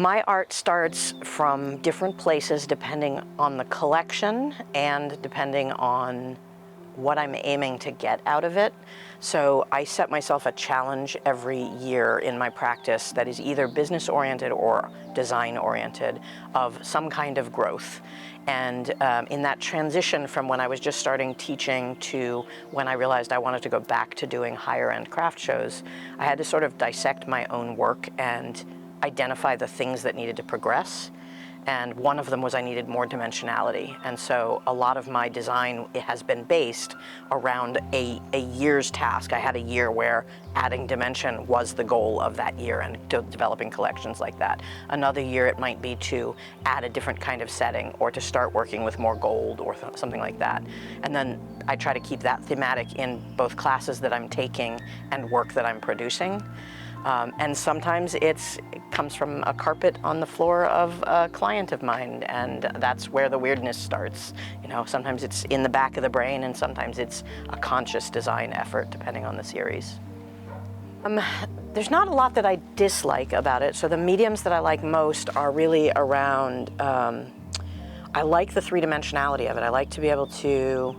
My art starts from different places depending on the collection and depending on what I'm aiming to get out of it. So I set myself a challenge every year in my practice that is either business-oriented or design-oriented of some kind of growth. And in that transition from when I was just starting teaching to when I realized I wanted to go back to doing higher-end craft shows, I had to sort of dissect my own work and identify the things that needed to progress. And one of them was I needed more dimensionality. And so a lot of my design has been based around a year's task. I had a year where adding dimension was the goal of that year and developing collections like that. Another year it might be to add a different kind of setting or to start working with more gold or something like that. And then I try to keep that thematic in both classes that I'm taking and work that I'm producing. And sometimes it comes from a carpet on the floor of a client of mine, and that's where the weirdness starts. You know, sometimes it's in the back of the brain, and sometimes it's a conscious design effort, depending on the series. There's not a lot that I dislike about it, so the mediums that I like most are really around, I like the three-dimensionality of it. I like to be able to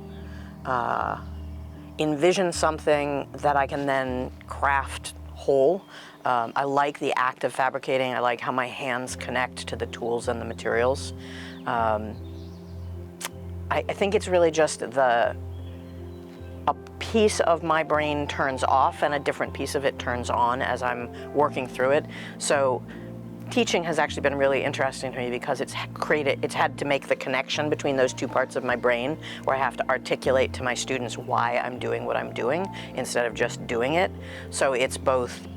envision something that I can then craft whole. I like the act of fabricating. I like how my hands connect to the tools and the materials. I think it's really just a piece of my brain turns off and a different piece of it turns on as I'm working through it. So teaching has actually been really interesting to me because it's had to make the connection between those two parts of my brain where I have to articulate to my students why I'm doing what I'm doing instead of just doing it. So it's both,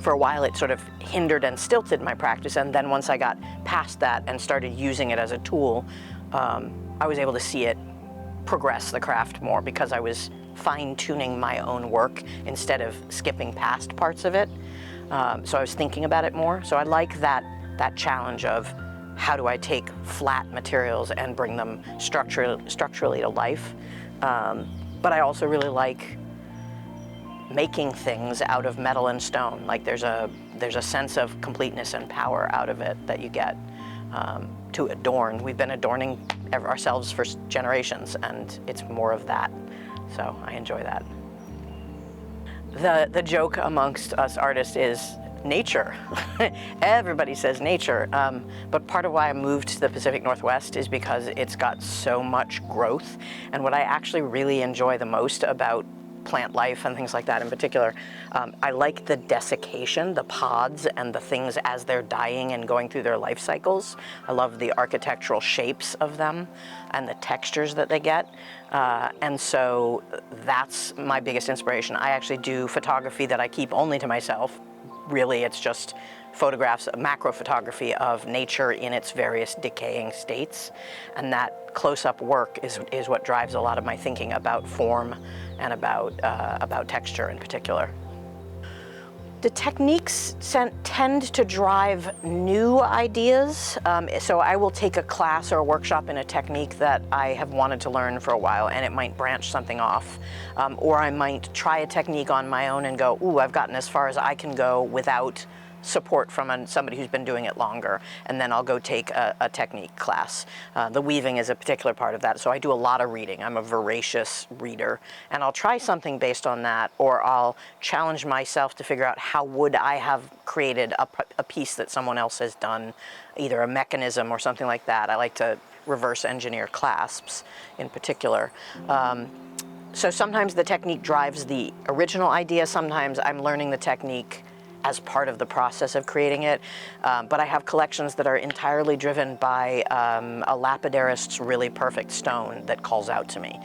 for a while it sort of hindered and stilted my practice, and then once I got past that and started using it as a tool, I was able to see it progress the craft more because I was fine-tuning my own work instead of skipping past parts of it. So I was thinking about it more. So I like that challenge of how do I take flat materials and bring them structurally to life. But I also really like making things out of metal and stone. Like there's a sense of completeness and power out of it that you get to adorn. We've been adorning ourselves for generations, and it's more of that. So I enjoy that. The joke amongst us artists is nature. Everybody says nature, but part of why I moved to the Pacific Northwest is because it's got so much growth. And what I actually really enjoy the most about plant life and things like that in particular, I like the desiccation, the pods and the things as they're dying and going through their life cycles. I love the architectural shapes of them and the textures that they get. And so that's my biggest inspiration. I actually do photography that I keep only to myself. Really, it's just photographs, macro photography of nature in its various decaying states. And that close-up work is what drives a lot of my thinking about form and about texture in particular. The techniques tend to drive new ideas. So I will take a class or a workshop in a technique that I have wanted to learn for a while, and it might branch something off. Or I might try a technique on my own and go, ooh, I've gotten as far as I can go without support from somebody who's been doing it longer, and then I'll go take a technique class. The weaving is a particular part of that, so I do a lot of reading. I'm a voracious reader, and I'll try something based on that, or I'll challenge myself to figure out how would I have created a piece that someone else has done, either a mechanism or something like that. I like to reverse engineer clasps in particular. So sometimes the technique drives the original idea, sometimes I'm learning the technique as part of the process of creating it. But I have collections that are entirely driven by a lapidarist's really perfect stone that calls out to me.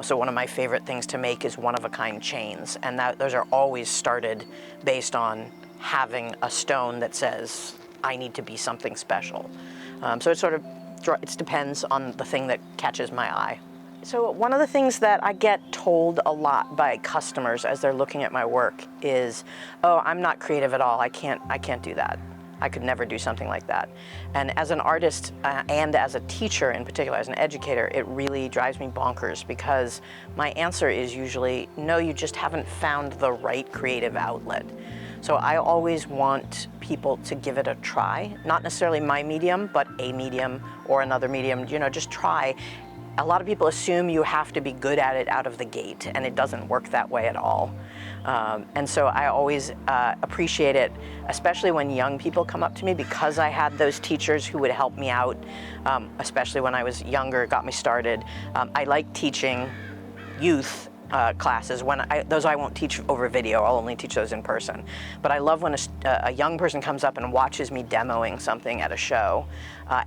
So one of my favorite things to make is one-of-a-kind chains, and those are always started based on having a stone that says, I need to be something special. So it depends on the thing that catches my eye. So one of the things that I get told a lot by customers as they're looking at my work is, oh, I'm not creative at all. I can't do that. I could never do something like that. And as an artist and as a teacher in particular, as an educator, it really drives me bonkers because my answer is usually, no, you just haven't found the right creative outlet. So I always want people to give it a try, not necessarily my medium, but a medium or another medium, you know, just try. A lot of people assume you have to be good at it out of the gate, and it doesn't work that way at all. And so I always appreciate it, especially when young people come up to me, because I had those teachers who would help me out, especially when I was younger, got me started. I like teaching youth classes. Those I won't teach over video, I'll only teach those in person. But I love when a young person comes up and watches me demoing something at a show,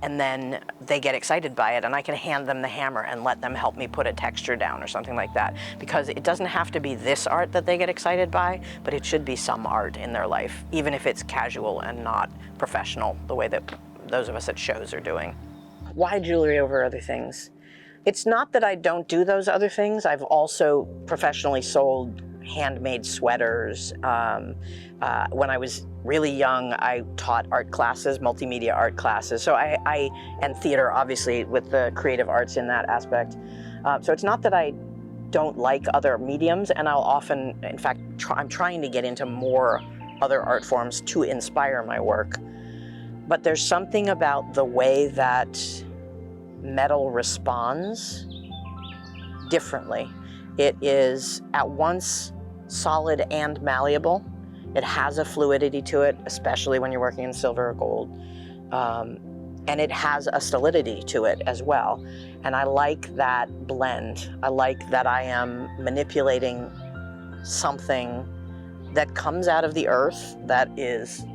and then they get excited by it, and I can hand them the hammer and let them help me put a texture down or something like that. Because it doesn't have to be this art that they get excited by, but it should be some art in their life, even if it's casual and not professional, the way that those of us at shows are doing. Why jewelry over other things? It's not that I don't do those other things. I've also professionally sold handmade sweaters. When I was really young, I taught art classes, multimedia art classes. So and theater, obviously, with the creative arts in that aspect. So it's not that I don't like other mediums, and I'll often, in fact, I'm trying to get into more other art forms to inspire my work. But there's something about the way that metal responds differently. It is at once solid and malleable. It has a fluidity to it, especially when you're working in silver or gold. And it has a solidity to it as well. And I like that blend. I like that I am manipulating something that comes out of the earth, that is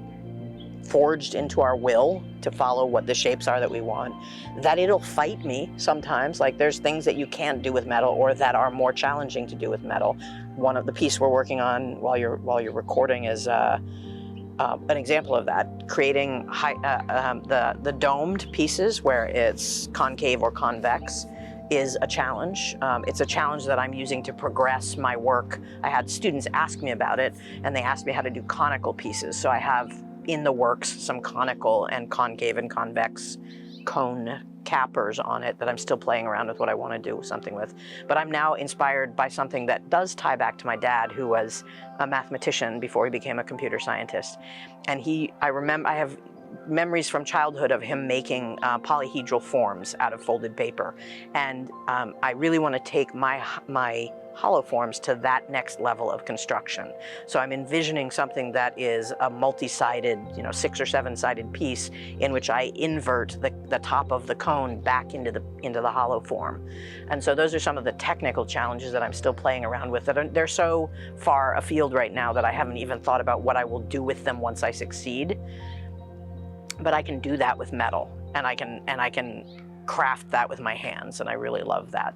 forged into our will to follow what the shapes are that we want, that it'll fight me sometimes. Like, there's things that you can't do with metal, or that are more challenging to do with metal. One of the pieces we're working on while you're recording is an example of that. Creating the domed pieces where it's concave or convex is a challenge. It's a challenge that I'm using to progress my work. I had students ask me about it, and they asked me how to do conical pieces. So I have in the works some conical and concave and convex cone cappers on it that I'm still playing around with what I want to do something with. But I'm now inspired by something that does tie back to my dad, who was a mathematician before he became a computer scientist. And I have memories from childhood of him making polyhedral forms out of folded paper. And I really want to take my hollow forms to that next level of construction. So I'm envisioning something that is a multi-sided, 6 or 7-sided piece in which I invert the top of the cone back into the hollow form. And so those are some of the technical challenges that I'm still playing around with. They're so far afield right now that I haven't even thought about what I will do with them once I succeed. But I can do that with metal, and I can craft that with my hands, and I really love that.